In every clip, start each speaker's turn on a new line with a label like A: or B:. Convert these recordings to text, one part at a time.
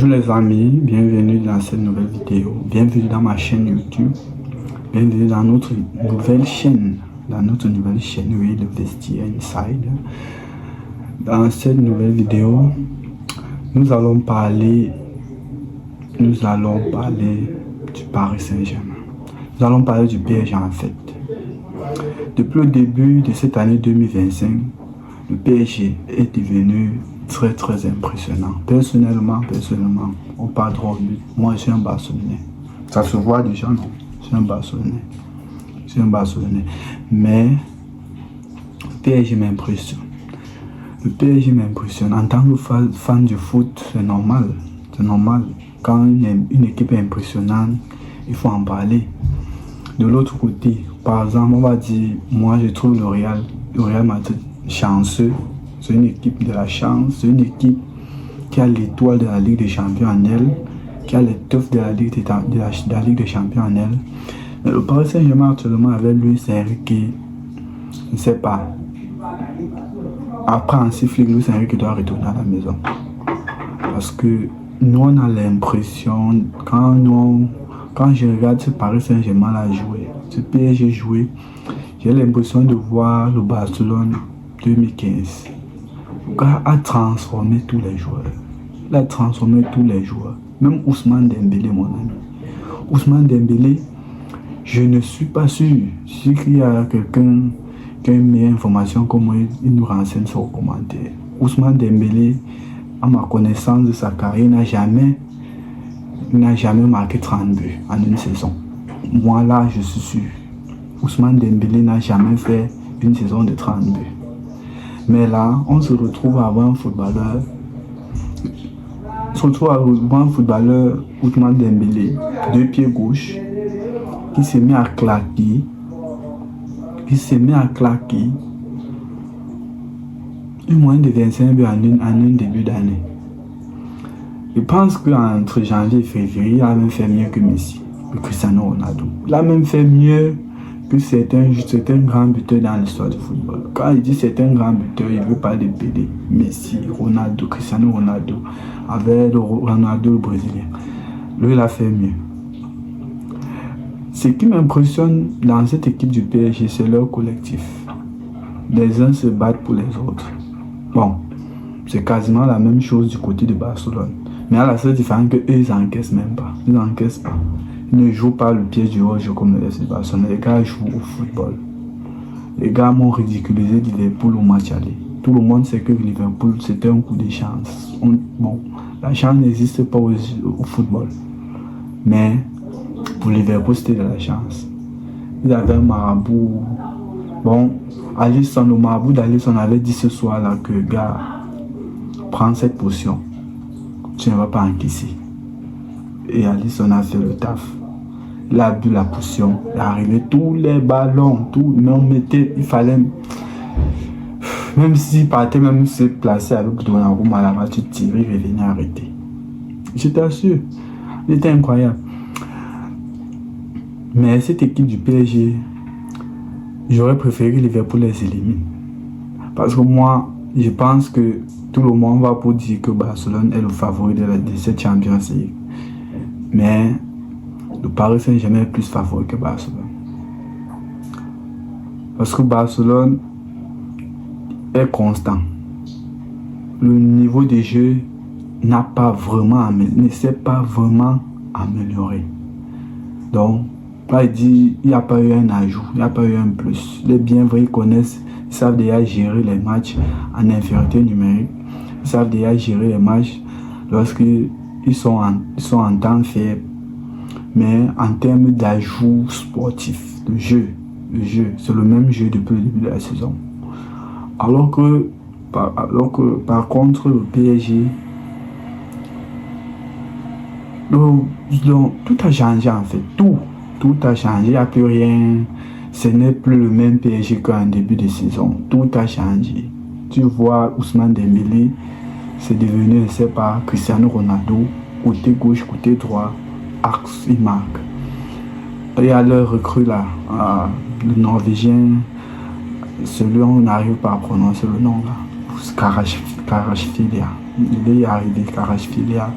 A: Bonjour les amis, bienvenue dans cette nouvelle vidéo, bienvenue dans ma chaîne YouTube, bienvenue dans notre nouvelle chaîne, oui, le Vestiaire Inside. Dans cette nouvelle vidéo, nous allons parler du Paris Saint-Germain. Nous allons parler du PSG en fait. Depuis le début de cette année 2025, le PSG est devenu très impressionnant. Personnellement, on parle droit au but. Moi, je suis un Barcelonais. Ça se voit déjà, non? Je suis un Barcelonais. Mais le PSG m'impressionne. En tant que fan du foot, c'est normal. Quand une équipe est impressionnante, il faut en parler. De l'autre côté, par exemple, on va dire, moi je trouve le Real Madrid chanceux. C'est une équipe de la chance, c'est une équipe qui a l'étoile de la Ligue des Champions en elle, qui a l'étoffe de la Ligue des Champions en elle. Mais le Paris Saint-Germain actuellement avec Luis Enrique, je ne sais pas. Après un sifflet, Luis Enrique doit retourner à la maison. Parce que nous on a l'impression, quand je regarde ce Paris Saint-Germain là jouer, ce PSG jouer, j'ai l'impression de voir le Barcelone 2015. Le gars a transformé tous les joueurs. Même Ousmane Dembélé, mon ami. Ousmane Dembélé, je ne suis pas sûr. Si il y a quelqu'un qui a une meilleure information comme moi, il nous renseigne sur le commentaire. Ousmane Dembélé, à ma connaissance de sa carrière, il n'a jamais marqué 30 buts en une saison. Moi là, je suis sûr. Ousmane Dembélé n'a jamais fait une saison de 30 buts. Mais là, on se retrouve à avoir un footballeur. Ousmane Dembélé, 2 pieds gauche, qui s'est mis à claquer. Une moyenne de 25 buts en un début d'année. Je pense qu'entre janvier et février, il a même fait mieux que Messi, que Cristiano Ronaldo. Il a même fait mieux que certains grands buteurs dans l'histoire du football. Quand il dit certains grands buteurs, il veut parler de Pelé, Messi, Ronaldo, Cristiano Ronaldo, avec le Ronaldo brésilien. Lui, il a fait mieux. Ce qui m'impressionne dans cette équipe du PSG, c'est leur collectif. Les uns se battent pour les autres. Bon, c'est quasiment la même chose du côté de Barcelone. Mais à la seule différence que eux, ils n'encaissent même pas. Ils ne jouent pas le pied du hors-jeu comme le FC Barcelone. Les gars jouent au football. Les gars m'ont ridiculisé Liverpool au match aller. Tout le monde sait que Liverpool, c'était un coup de chance. La chance n'existe pas au football. Mais pour Liverpool, c'était de la chance. Ils avaient un marabout. Bon, Alisson, le marabout d'Alisson avait dit ce soir-là que, gars, prends cette potion. Tu ne vas pas encaisser. Et Alisson a fait le taf. Il a bu la potion. Il est arrivé tous les ballons. Il fallait. Même s'il partait, même se placer avec Donnarumma là-bas, tu tirais, il revenait arrêter. Je t'assure. Il était incroyable. Mais cette équipe du PSG, j'aurais préféré que Liverpool les élimine. Parce que moi, je pense que tout le monde va pour dire que Barcelone est le favori de cette Champions League. Mais le Paris Saint-Germain est plus favori que Barcelone. Parce que Barcelone est constant. Le niveau de jeu ne s'est pas vraiment amélioré. Donc, là, il dit il n'y a pas eu un ajout, il n'y a pas eu un plus. Les bienvenus connaissent, ils savent déjà gérer les matchs en infériorité numérique. Ils savent déjà gérer les matchs lorsqu'ils sont en temps faible. Mais en termes d'ajout sportif, de jeu, c'est le même jeu depuis le début de la saison. Alors que par contre, le PSG, tout a changé en fait. Tout a changé, il n'y a plus rien. Ce n'est plus le même PSG qu'en début de saison. Tout a changé. Tu vois, Ousmane Dembélé, c'est devenu, je ne sais pas, Cristiano Ronaldo, côté gauche, côté droit, axe, il marque. Il y a leur recrue là, le Norvégien, celui on n'arrive pas à prononcer le nom là, Kvaratskhelia. Il est arrivé, Kvaratskhelia.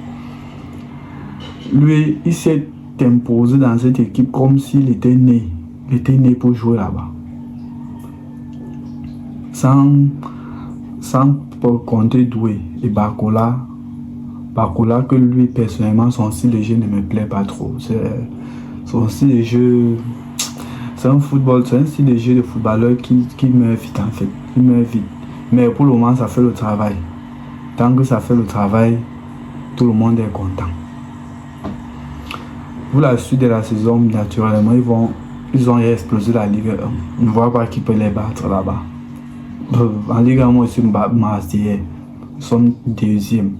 A: Lui, il s'est imposé dans cette équipe comme s'il était né. Il était né pour jouer là-bas. Sans compter Doué et Barcola. Barcola que lui, personnellement, son style de jeu ne me plaît pas trop. Son style de jeu... C'est un style de jeu de footballeur qui meurt vite en fait. Il meurt vite. Mais pour le moment, ça fait le travail. Tant que ça fait le travail, tout le monde est content. Pour la suite de la saison, naturellement, ils ont explosé la Ligue 1. On ne voit pas qui peut les battre là-bas. En Ligue 1, moi aussi, Marseillais. Ils sont deuxième,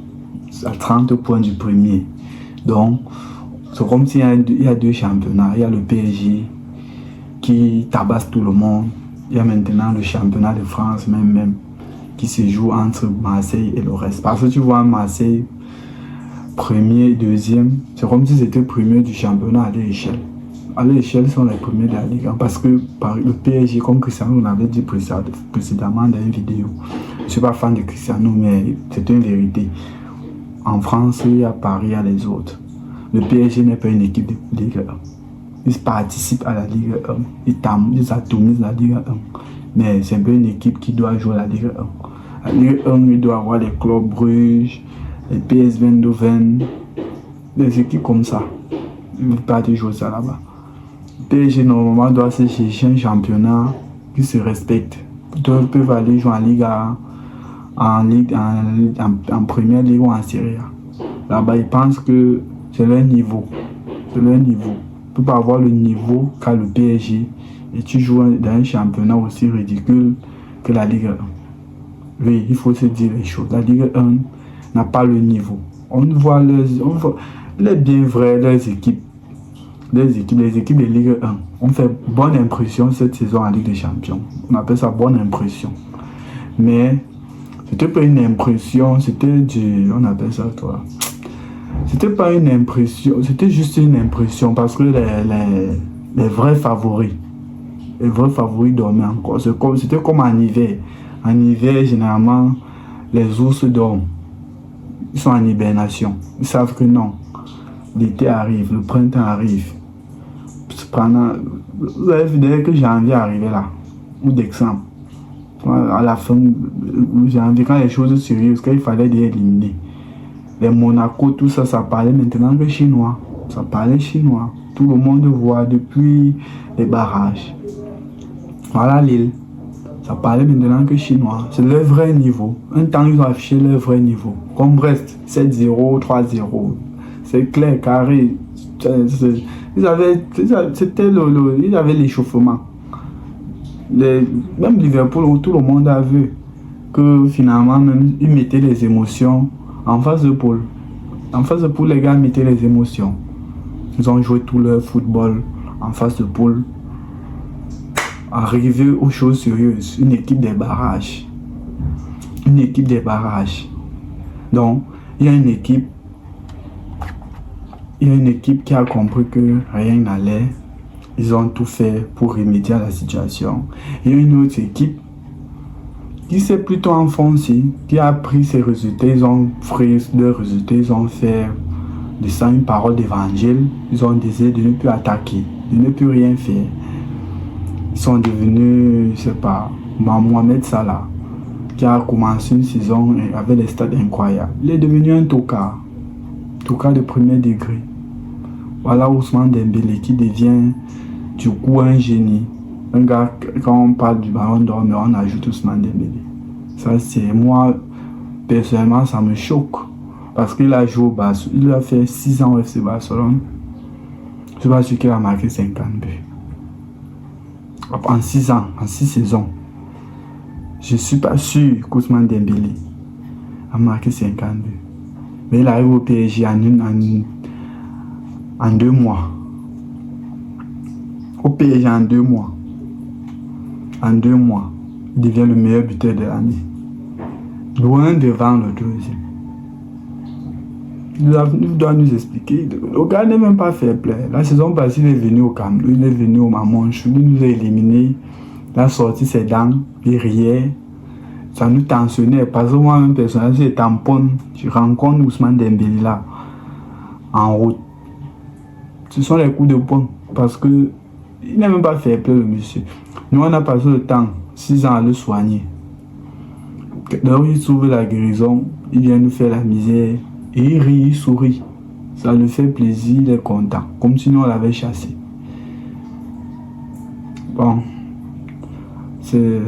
A: à 30 points du premier. Donc, c'est comme s'il y a deux championnats. Il y a le PSG qui tabasse tout le monde. Il y a maintenant le championnat de France même qui se joue entre Marseille et le reste. Parce que tu vois Marseille, premier, deuxième, c'est comme si c'était premier du championnat à l'échelle. À l'échelle, sont les premiers de la Ligue 1. Parce que par le PSG, comme Cristiano l'avait dit précédemment dans une vidéo, je ne suis pas fan de Cristiano, mais c'est une vérité. En France, il y a Paris, il y a les autres. Le PSG n'est pas une équipe de Ligue 1. Ils participent à la Ligue 1. Ils atomisent la Ligue 1. Mais c'est un peu une équipe qui doit jouer la Ligue 1. La Ligue 1, il doit avoir les clubs Bruges, les PSV Eindhoven, des équipes comme ça. Ils ne peuvent pas jouer ça là-bas. Le PSG, normalement, doit se chercher un championnat qui se respecte. Ils peuvent aller jouer en Ligue A, en Première Ligue ou en Serie A. Là-bas, ils pensent que c'est leur niveau. C'est leur niveau. Tu ne peux pas avoir le niveau qu'a le PSG et tu joues dans un championnat aussi ridicule que la Ligue 1. Oui, il faut se dire les choses. La Ligue 1 n'a pas le niveau. Il est bien vrai, les équipes de Ligue 1 ont fait bonne impression cette saison en Ligue des Champions. On appelle ça bonne impression. Mais c'était pas une impression, on appelle ça quoi. C'était pas une impression, c'était juste une impression parce que les vrais favoris dormaient encore. C'était comme en hiver. En hiver, généralement, les ours dorment. Ils sont en hibernation. Ils savent que non. L'été arrive, le printemps arrive. Vous avez vu dès que janvier arrivait là, ou décembre, à la fin de janvier, quand les choses sérieuses, quand il fallait les éliminer. Les Monaco, tout ça, ça parlait maintenant que chinois. Ça parlait chinois. Tout le monde voit depuis les barrages. Voilà Lille. Ça parlait maintenant que chinois. C'est le vrai niveau. Un temps, ils ont affiché le vrai niveau. Comme Brest, 7-0, 3-0. C'est clair, carré. Ils avaient l'échauffement. Même Liverpool, où tout le monde a vu que finalement, même, ils mettaient les émotions en face de poule. En face de poule, les gars mettaient les émotions. Ils ont joué tout leur football en face de poule. Arriver aux choses sérieuses. Une équipe des barrages. Une équipe des barrages. Donc, il y a une équipe qui a compris que rien n'allait. Ils ont tout fait pour remédier à la situation. Il y a une autre équipe qui s'est plutôt enfoncée, qui a pris ses résultats. Ils ont pris leurs résultats, ils ont fait de ça une parole d'évangile. Ils ont décidé de ne plus attaquer, de ne plus rien faire. Ils sont devenus, je sais pas, Mohamed Salah, qui a commencé une saison avec des stades incroyables. Il est devenu un tocard de premier degré. Voilà Ousmane Dembélé qui devient du coup un génie. Un gars, quand on parle du Ballon d'Or, mais on ajoute Ousmane Dembélé. Ça, c'est moi, personnellement, ça me choque. Parce qu'il a joué au Barcelone. Il a fait 6 ans au FC Barcelone. Je ne suis pas sûr qu'il a marqué 50 buts. En 6 ans, en 6 saisons. Je ne suis pas sûr qu'Ousmane Dembélé a marqué 50 buts. Mais il arrive au PSG en 2 mois. Au PSG en 2 mois. En 2 mois, il devient le meilleur buteur de l'année. Loin devant le deuxième. Il doit nous expliquer. Le gars n'est même pas fair play. La saison passée, il est venu au Cameroun, il est venu au Mamanchou, il nous a éliminés. Il a sorti ses dents, il riait. Ça nous tensionnait parce que moi-même, personnellement, je tamponne. Je rencontre Ousmane Dembélé là. en route. Ce sont les coups de poing. Parce que il n'a même pas fait pleurer le monsieur. Nous, on a passé le temps, 6 ans à le soigner. Donc, il trouve la guérison, il vient nous faire la misère. Et il rit, il sourit. Ça lui fait plaisir, il est content. Comme si nous, on l'avait chassé. Bon. C'est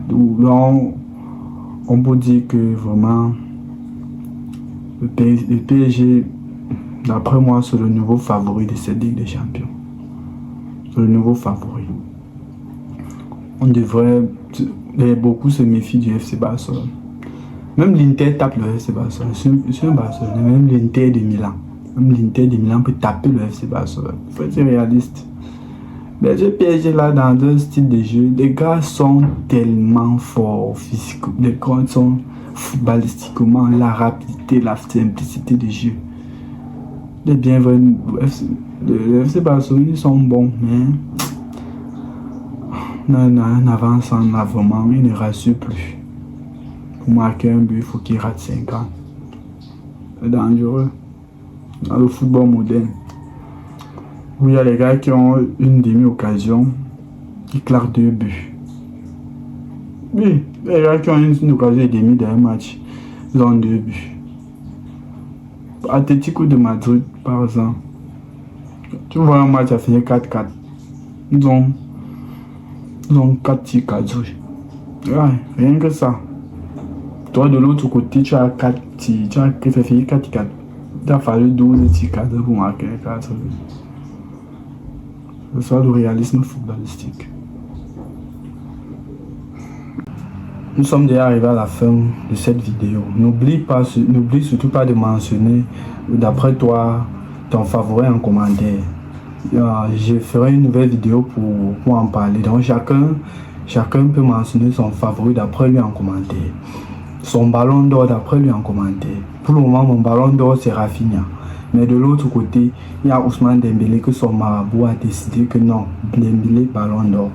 A: tout. Donc, on peut dire que vraiment, le PSG, d'après moi, c'est le nouveau favori de cette Ligue des Champions. C'est le nouveau favori. On devrait beaucoup se méfier du FC Barcelone. Même l'Inter tape le FC Barcelone. C'est un Barcelone. Même l'Inter de Milan. Même l'Inter de Milan peut taper le FC Barcelone. Il faut être réaliste. Mais le PSG là, dans un style de jeu, les gars sont tellement forts physiquement. Les gars sont footballistiquement, la rapidité, la simplicité de jeu. Les bienvenus. Le FC Barcelone, ils sont bons, mais en avance en avant, il ne rassure plus. Pour marquer un but, il faut qu'il rate 5 ans. C'est dangereux. Dans le football moderne, où il y a les gars qui ont une demi-occasion, qui claquent 2 buts. Oui, les gars qui ont une occasion et demie dans un match, ils ont 2 buts. Atlético de Madrid, par exemple. Tu vois un match a fini 4-4. Ils ont 4 tirs cadrés. Ouais, rien que ça. Toi, de l'autre côté, tu as 4 tirs. Tu as fait 4-4. Il a fallu 12 tirs cadrés pour marquer 4 buts. C'est ça le réalisme footballistique. Nous sommes déjà arrivés à la fin de cette vidéo. N'oublie surtout pas de mentionner, d'après toi, ton favori en commentaire. Je ferai une nouvelle vidéo pour en parler. Donc chacun peut mentionner son favori d'après lui en commentaire. Son ballon d'or d'après lui en commentaire. Pour le moment, mon ballon d'or c'est Rafinha. Mais de l'autre côté, il y a Ousmane Dembélé que son marabout a décidé que non, Dembélé ballon d'or.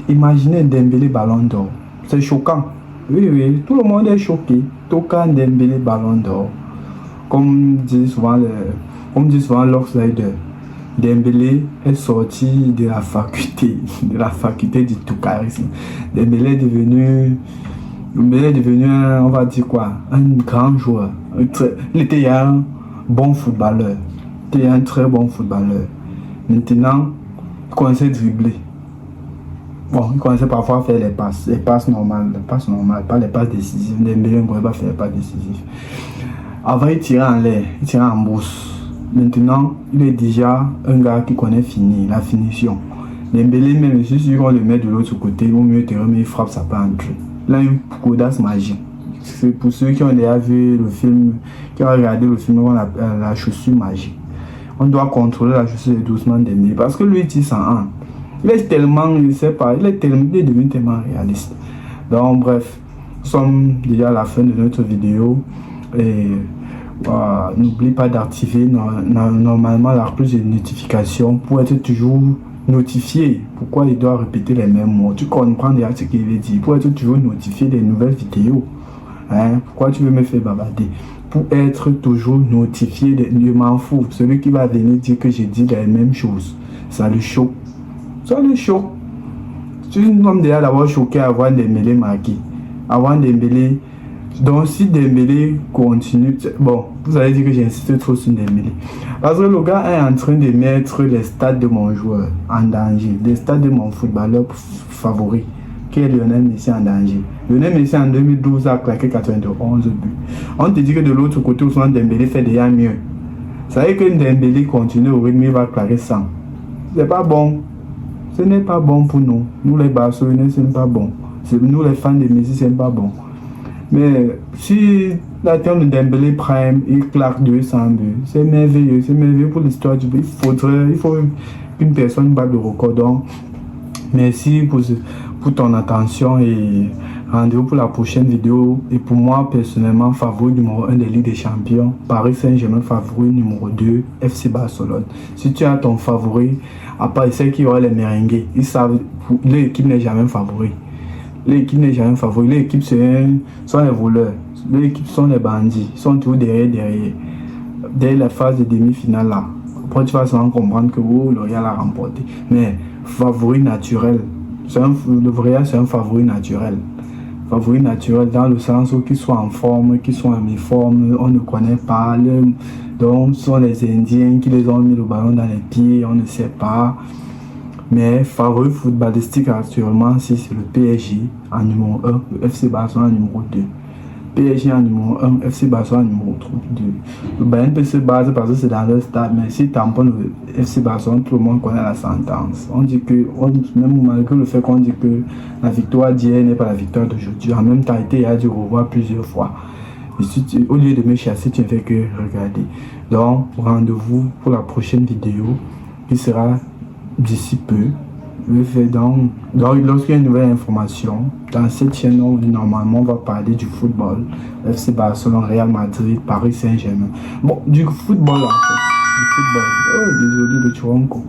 A: Imaginez Dembélé ballon d'or. C'est choquant. Oui, tout le monde est choqué. Toka Dembélé ballon d'or. Comme dit souvent l'Oxlider, Dembélé est sorti de la faculté du toucarisme. Dembélé est devenu un, on va dire quoi, un grand joueur. Il était un bon footballeur. Il était un très bon footballeur. Maintenant, il commençait à dribbler. Bon, il commençait parfois à faire les passes normales, pas les passes décisives. Dembélé ne pouvait pas faire les passes décisives. Avant, il tirait en l'air, il tirait en bourse. Maintenant, il est déjà un gars qui connaît la finition. Dembélé, même si on le met de l'autre côté, il vaut mieux tirer, mais il frappe, ça peut entrer. Il a une audace magique. C'est pour ceux qui ont déjà vu le film, qui ont regardé le film, la chaussure magique. On doit contrôler la chaussure doucement Dembélé parce que lui, il tire sans un. Il est tellement, il est devenu tellement réaliste. Donc, bref, nous sommes déjà à la fin de notre vidéo. Et n'oublie pas d'activer normalement la cloche de notification pour être toujours notifié. Pourquoi il doit répéter les mêmes mots? Tu comprends déjà ce qu'il veut dire. Pour être toujours notifié des nouvelles vidéos. Pourquoi tu veux me faire babader? Pour être toujours notifié, je m'en fous. Celui qui va venir dire que j'ai dit les mêmes choses, ça le choque. Ça le choque. Tu es déjà d'avoir choqué avant Dembélé marqué. Avant Dembélé. Donc si Dembélé continue, bon, vous allez dire que j'insiste trop sur Dembélé. Parce que le gars est en train de mettre les stats de mon joueur en danger. Les stats de mon footballeur favori, qui est Lionel Messi en danger. Lionel Messi en 2012 a claqué 91 buts. On te dit que de l'autre côté, Ousmane Dembélé fait déjà mieux. Ça veut dire que Dembélé continue au rythme, il va claquer 100. C'est pas bon. Ce n'est pas bon pour nous. Nous les Barcelonais, ce n'est pas bon. Nous les fans de Messi, ce n'est pas bon. Mais si la terme de Dembélé Prime, il claque 200 buts, c'est merveilleux pour l'histoire du pays. Il faut qu'une personne batte le record. Donc, merci pour ton attention et rendez-vous pour la prochaine vidéo. Et pour moi, personnellement, favori numéro 1 des Ligues des Champions, Paris Saint-Germain, favori numéro 2, FC Barcelone. Si tu as ton favori, à part ceux qui auraient les merengues, ils savent, l'équipe n'est jamais favori. L'équipe n'est jamais favori. L'équipe sont les voleurs. L'équipe sont les bandits. Ils sont toujours derrière. dès la phase de demi-finale là. Après, tu vas souvent comprendre que oh, le Real a remporté. Mais favori naturel. Le Real, c'est un favori naturel. Favori naturel dans le sens où qu'ils soient en forme, qu'ils soient en méforme, on ne connaît pas. Donc, ce sont les Indiens qui les ont mis le ballon dans les pieds, on ne sait pas. Mais favori footballistique actuellement, c'est le PSG en numéro 1, le FC Barcelone en numéro 2. PSG en numéro 1, FC Barcelone en numéro 2. Le Bayern peut se baser parce que c'est dans leur stade, mais si tamponne le FC Barcelone, tout le monde connaît la sentence. On dit que, même malgré le fait qu'on dit que la victoire d'hier n'est pas la victoire d'aujourd'hui, en même temps, il a dû revoir plusieurs fois. Et si au lieu de me chasser, tu ne fais que regarder. Donc, rendez-vous pour la prochaine vidéo qui sera d'ici peu. Donc lorsqu'il y a une nouvelle information, dans cette chaîne, normalement, on va parler du football. FC Barcelone, Real Madrid, Paris Saint-Germain. Bon, du football en fait. Du football. Oh, désolé, le Tronco.